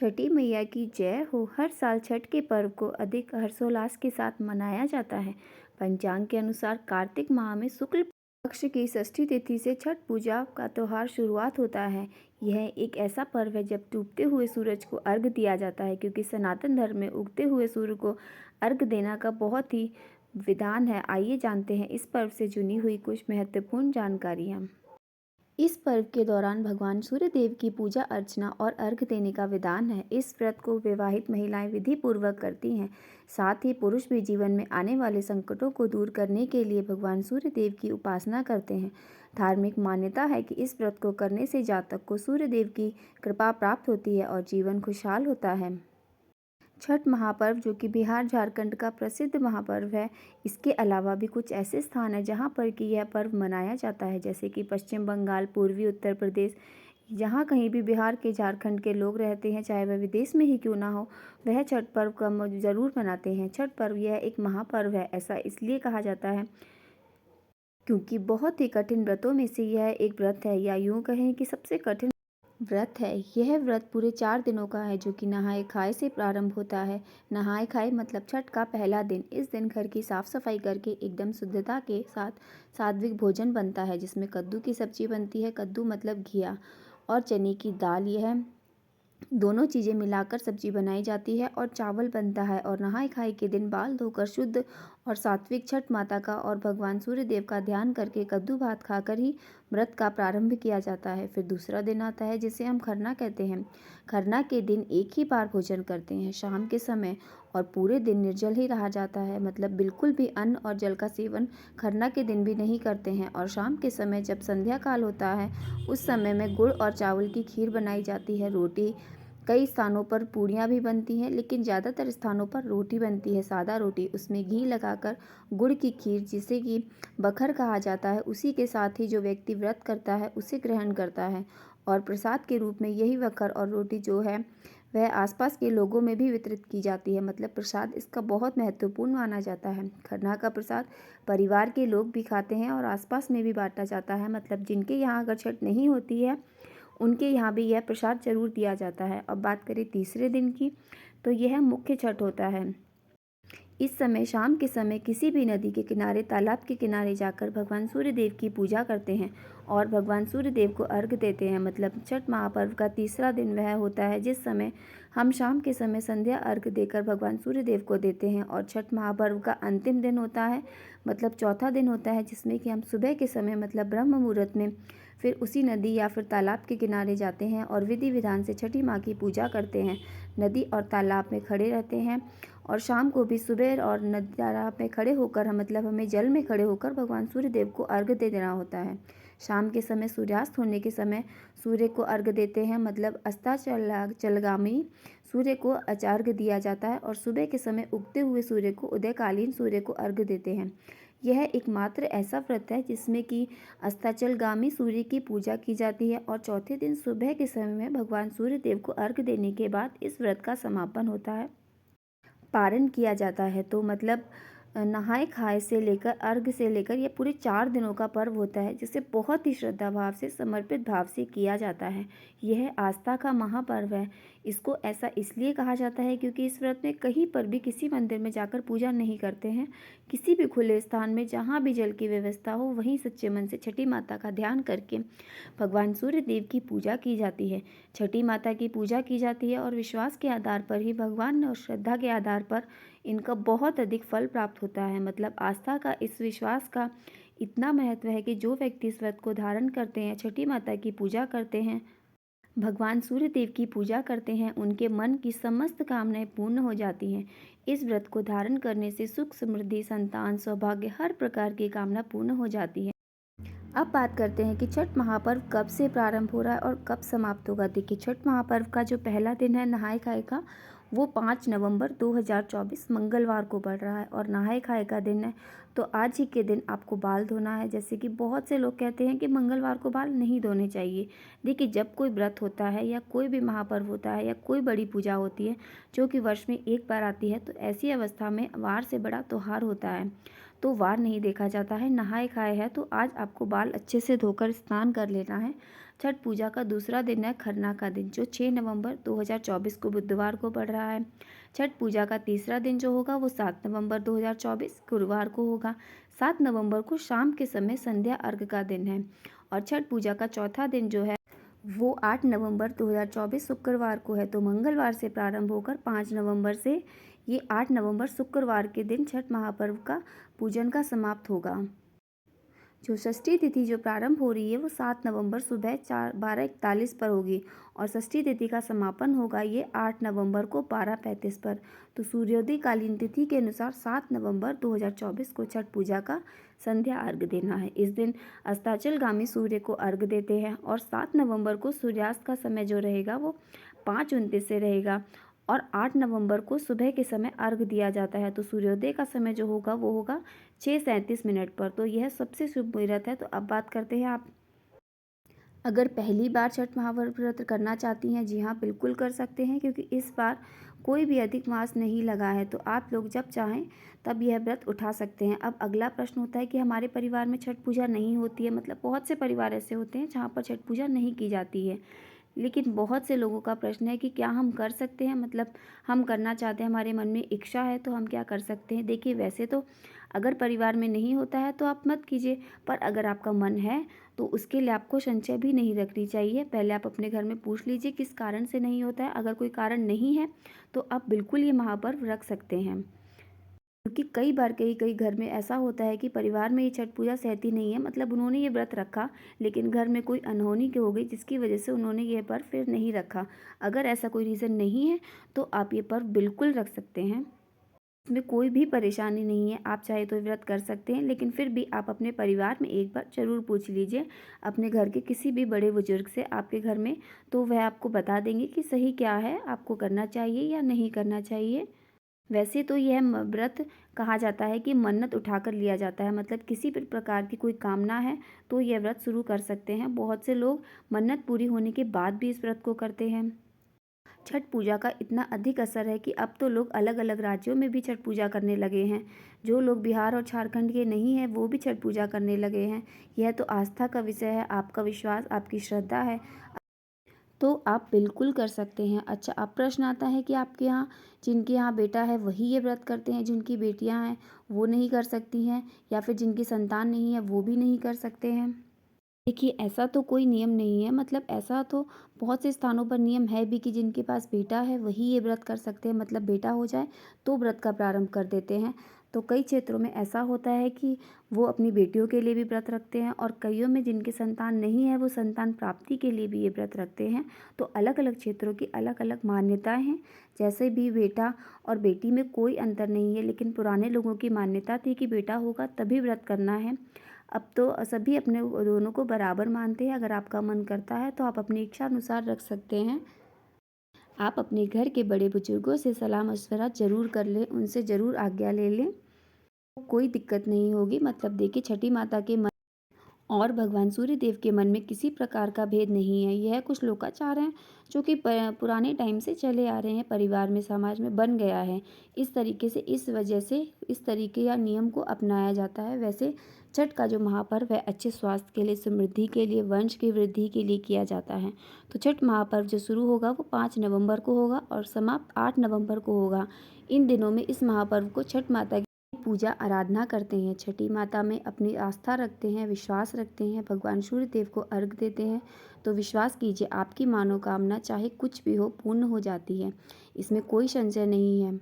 छठी मैया की जय हो। हर साल छठ के पर्व को अधिक हर्षोल्लास के साथ मनाया जाता है। पंचांग के अनुसार कार्तिक माह में शुक्ल पक्ष की षष्ठी तिथि से छठ पूजा का त्योहार शुरुआत होता है। यह एक ऐसा पर्व है जब डूबते हुए सूरज को अर्घ दिया जाता है, क्योंकि सनातन धर्म में उगते हुए सूर्य को अर्घ देना का बहुत ही विधान है। आइए जानते हैं इस पर्व से जुड़ी हुई कुछ महत्वपूर्ण जानकारियाँ। इस पर्व के दौरान भगवान सूर्य देव की पूजा अर्चना और अर्घ देने का विधान है। इस व्रत को विवाहित महिलाएं विधि पूर्वक करती हैं। साथ ही पुरुष भी जीवन में आने वाले संकटों को दूर करने के लिए भगवान सूर्य देव की उपासना करते हैं। धार्मिक मान्यता है कि इस व्रत को करने से जातक को सूर्य देव की कृपा प्राप्त होती है और जीवन खुशहाल होता है। छठ महापर्व, जो कि बिहार झारखंड का प्रसिद्ध महापर्व है, इसके अलावा भी कुछ ऐसे स्थान हैं जहां पर कि यह पर्व मनाया जाता है, जैसे कि पश्चिम बंगाल, पूर्वी उत्तर प्रदेश। जहां कहीं भी बिहार के, झारखंड के लोग रहते हैं, चाहे वह विदेश में ही क्यों ना हो, वह छठ पर्व का ज़रूर मनाते हैं। छठ पर्व यह एक महापर्व है। ऐसा इसलिए कहा जाता है क्योंकि बहुत ही कठिन व्रतों में से यह एक व्रत है, या यूँ कहें कि सबसे कठिन व्रत है। यह व्रत पूरे 4 दिनों का है, जो कि नहाए खाए से प्रारंभ होता है। नहाए खाए मतलब छठ का पहला दिन। इस दिन घर की साफ सफाई करके एकदम शुद्धता के साथ सात्विक भोजन बनता है, जिसमें कद्दू की सब्जी बनती है। कद्दू मतलब घिया, और चने की दाल, यह दोनों चीज़ें मिलाकर सब्जी बनाई जाती है, और चावल बनता है। और नहाए खाए के दिन बाल धोकर शुद्ध और सात्विक छठ माता का और भगवान सूर्य देव का ध्यान करके कद्दू भात खाकर ही व्रत का प्रारंभ किया जाता है। फिर दूसरा दिन आता है, जिसे हम खरना कहते हैं। खरना के दिन एक ही बार भोजन करते हैं, शाम के समय, और पूरे दिन निर्जल ही रहा जाता है। मतलब बिल्कुल भी अन्न और जल का सेवन खरना के दिन भी नहीं करते हैं। और शाम के समय जब संध्या काल होता है, उस समय में गुड़ और चावल की खीर बनाई जाती है। रोटी, कई स्थानों पर पूड़ियाँ भी बनती हैं, लेकिन ज़्यादातर स्थानों पर रोटी बनती है, सादा रोटी। उसमें घी लगाकर गुड़ की खीर, जिसे कि बखर कहा जाता है, उसी के साथ ही जो व्यक्ति व्रत करता है उसे ग्रहण करता है। और प्रसाद के रूप में यही बखर और रोटी जो है वह आसपास के लोगों में भी वितरित की जाती है। मतलब प्रसाद इसका बहुत महत्वपूर्ण माना जाता है। खरना का प्रसाद परिवार के लोग भी खाते हैं और आसपास में भी बांटा जाता है। मतलब जिनके यहाँ अगर छठ नहीं होती है, उनके यहाँ भी यह प्रसाद जरूर दिया जाता है। अब बात करें तीसरे दिन की, तो यह मुख्य छठ होता है। इस समय, शाम के समय, किसी भी नदी के किनारे, तालाब के किनारे जाकर भगवान सूर्य देव की पूजा करते हैं और भगवान सूर्य देव को अर्घ देते हैं। मतलब छठ महापर्व का तीसरा दिन वह होता है जिस समय हम शाम के समय संध्या अर्घ देकर भगवान सूर्य देव को देते हैं। और छठ महापर्व का अंतिम दिन होता है, मतलब चौथा दिन होता है, जिसमें कि हम सुबह के समय, मतलब ब्रह्म मुहूर्त में, फिर उसी नदी या फिर तालाब के किनारे जाते हैं और विधि विधान से छठी माँ की पूजा करते हैं। नदी और तालाब में खड़े रहते हैं, और शाम को भी सुबह और नदी तालाब में खड़े होकर मतलब हमें जल में खड़े होकर भगवान सूर्य देव को अर्घ दे देना होता है। शाम के समय सूर्यास्त होने के समय सूर्य को अर्घ देते हैं, मतलब अस्ताचलगामी सूर्य को अर्घ दिया जाता है। और सुबह के समय उगते हुए सूर्य को, उदयकालीन सूर्य को अर्घ देते हैं। यह एकमात्र ऐसा व्रत है जिसमें कि अस्ताचलगामी सूर्य की पूजा की जाती है, और चौथे दिन सुबह के समय में भगवान सूर्य देव को अर्घ देने के बाद इस व्रत का समापन होता है, पारण किया जाता है। तो मतलब नहाए खाए से लेकर अर्घ से लेकर ये पूरे 4 दिनों का पर्व होता है, जिसे बहुत ही श्रद्धा भाव से, समर्पित भाव से किया जाता है। यह आस्था का महापर्व है। इसको ऐसा इसलिए कहा जाता है क्योंकि इस व्रत में कहीं पर भी किसी मंदिर में जाकर पूजा नहीं करते हैं। किसी भी खुले स्थान में जहाँ भी जल की व्यवस्था हो, वहीं सच्चे मन से छठी माता का ध्यान करके भगवान सूर्य देव की पूजा की जाती है। छठी माता की पूजा की जाती है, और विश्वास के आधार पर ही, भगवान और श्रद्धा के आधार पर इनका बहुत अधिक फल प्राप्त होता है। मतलब आस्था का, इस विश्वास का इतना महत्व है कि जो व्यक्ति इस व्रत को धारण करते हैं, छठी माता की पूजा करते हैं, भगवान सूर्य देव की पूजा करते हैं, उनके मन की समस्त कामनाएं पूर्ण हो जाती हैं। इस व्रत को धारण करने से सुख, समृद्धि, संतान, सौभाग्य, हर प्रकार की कामना पूर्ण हो जाती है। अब बात करते हैं कि छठ महापर्व कब से प्रारंभ हो रहा है और कब समाप्त होगा। देखिए, छठ महापर्व का जो पहला दिन है नहाए खाए का, वो 5 नवंबर 2024 मंगलवार को पड़ रहा है। और नहाए खाए का दिन है, तो आज ही के दिन आपको बाल धोना है। जैसे कि बहुत से लोग कहते हैं कि मंगलवार को बाल नहीं धोने चाहिए। देखिए, जब कोई व्रत होता है या कोई भी महापर्व होता है या कोई बड़ी पूजा होती है जो कि वर्ष में एक बार आती है, तो ऐसी अवस्था में वार से बड़ा त्योहार होता है, तो वार नहीं देखा जाता है। नहाए खाए है तो आज आपको बाल अच्छे से धोकर स्नान कर लेना है। छठ पूजा का दूसरा दिन है खरना का दिन, जो 6 नवंबर 2024 को बुधवार को पड़ रहा है। छठ पूजा का तीसरा दिन जो होगा वो 7 नवंबर 2024 गुरुवार को होगा। 7 नवंबर को शाम के समय संध्या अर्घ का दिन है। और छठ पूजा का चौथा दिन जो है वो 8 नवंबर 2024 शुक्रवार को है। तो मंगलवार से प्रारंभ होकर 5 नवंबर से ये 8 नवंबर शुक्रवार के दिन छठ महापर्व का पूजन का समाप्त होगा। जो षष्ठी तिथि जो प्रारंभ हो रही है वो 7 नवंबर सुबह 12:41 पर होगी और षष्ठी तिथि का समापन होगा ये 8 नवंबर को 12:35 पर। तो सूर्योदय कालीन तिथि के अनुसार 7 नवंबर 2024 को छठ पूजा का संध्या अर्घ देना है। इस दिन अस्ताचलगामी सूर्य को अर्घ देते हैं और 7 नवंबर को सूर्यास्त का समय जो रहेगा वो 5:29 से रहेगा और 8 नवंबर को सुबह के समय अर्घ दिया जाता है। तो सूर्योदय का समय जो होगा वो होगा 6:37 पर। तो यह सबसे शुभ मुहूर्त है। तो अब बात करते हैं आप अगर पहली बार छठ महाव्रत करना चाहती हैं, जी हाँ बिल्कुल कर सकते हैं, क्योंकि इस बार कोई भी अधिक मास नहीं लगा है। तो आप लोग जब चाहें तब यह व्रत उठा सकते हैं। अब अगला प्रश्न होता है कि हमारे परिवार में छठ पूजा नहीं होती है, मतलब बहुत से परिवार ऐसे होते हैं जहाँ पर छठ पूजा नहीं की जाती है। लेकिन बहुत से लोगों का प्रश्न है कि क्या हम कर सकते हैं, मतलब हम करना चाहते हैं, हमारे मन में इच्छा है तो हम क्या कर सकते हैं। देखिए वैसे तो अगर परिवार में नहीं होता है तो आप मत कीजिए, पर अगर आपका मन है तो उसके लिए आपको संशय भी नहीं रखनी चाहिए। पहले आप अपने घर में पूछ लीजिए किस कारण से नहीं होता है। अगर कोई कारण नहीं है तो आप बिल्कुल ये महापर्व रख सकते हैं, क्योंकि कई बार कई घर में ऐसा होता है कि परिवार में ये छठ पूजा सहती नहीं है, मतलब उन्होंने ये व्रत रखा लेकिन घर में कोई अनहोनी हो गई जिसकी वजह से उन्होंने ये पर्व फिर नहीं रखा। अगर ऐसा कोई रीज़न नहीं है तो आप ये पर्व बिल्कुल रख सकते हैं, इसमें कोई भी परेशानी नहीं है। आप चाहे तो व्रत कर सकते हैं, लेकिन फिर भी आप अपने परिवार में एक बार ज़रूर पूछ लीजिए अपने घर के किसी भी बड़े बुजुर्ग से आपके घर में, तो वह आपको बता देंगे कि सही क्या है, आपको करना चाहिए या नहीं करना चाहिए। वैसे तो यह व्रत कहा जाता है कि मन्नत उठाकर लिया जाता है, मतलब किसी भी प्रकार की कोई कामना है तो यह व्रत शुरू कर सकते हैं। बहुत से लोग मन्नत पूरी होने के बाद भी इस व्रत को करते हैं। छठ पूजा का इतना अधिक असर है कि अब तो लोग अलग अलग राज्यों में भी छठ पूजा करने लगे हैं। जो लोग बिहार और झारखंड के नहीं हैं वो भी छठ पूजा करने लगे हैं। यह तो आस्था का विषय है, आपका विश्वास, आपकी श्रद्धा है, तो आप बिल्कुल कर सकते हैं। अच्छा, अब प्रश्न आता है कि आपके यहाँ जिनके यहाँ बेटा है वही ये व्रत करते हैं, जिनकी बेटियाँ हैं वो नहीं कर सकती हैं, या फिर जिनकी संतान नहीं है वो भी नहीं कर सकते हैं। देखिए ऐसा तो कोई नियम नहीं है, मतलब ऐसा तो बहुत से स्थानों पर नियम है भी कि जिनके पास बेटा है वही ये व्रत कर सकते हैं, मतलब बेटा हो जाए तो व्रत का प्रारंभ कर देते हैं। तो कई क्षेत्रों में ऐसा होता है कि वो अपनी बेटियों के लिए भी व्रत रखते हैं और कईयों में जिनकी संतान नहीं है वो संतान प्राप्ति के लिए भी ये व्रत रखते हैं। तो अलग अलग क्षेत्रों की अलग अलग मान्यताएं हैं। जैसे भी बेटा और बेटी में कोई अंतर नहीं है, लेकिन पुराने लोगों की मान्यता थी कि बेटा होगा तभी व्रत करना है। अब तो सभी अपने दोनों को बराबर मानते हैं। अगर आपका मन करता है तो आप अपनी इच्छा अनुसार रख सकते हैं। आप अपने घर के बड़े बुजुर्गों से सलाह मशवरा ज़रूर कर लें, उनसे ज़रूर आज्ञा ले लें, कोई दिक्कत नहीं होगी। मतलब देखिए छठी माता के मन और भगवान सूर्य देव के मन में किसी प्रकार का भेद नहीं है। यह कुछ लोकाचार हैं जो कि पुराने टाइम से चले आ रहे हैं, परिवार में समाज में बन गया है इस तरीके से, इस वजह से इस तरीके या नियम को अपनाया जाता है। वैसे छठ का जो महापर्व है अच्छे स्वास्थ्य के लिए, समृद्धि के लिए, वंश की वृद्धि के लिए किया जाता है। तो छठ महापर्व जो शुरू होगा वो 5 नवंबर को होगा और समाप्त 8 नवंबर को होगा। इन दिनों में इस महापर्व को छठ माता पूजा आराधना करते हैं, छठी माता में अपनी आस्था रखते हैं, विश्वास रखते हैं, भगवान सूर्य देव को अर्घ देते हैं। तो विश्वास कीजिए आपकी मनोकामना चाहे कुछ भी हो पूर्ण हो जाती है, इसमें कोई संशय नहीं है।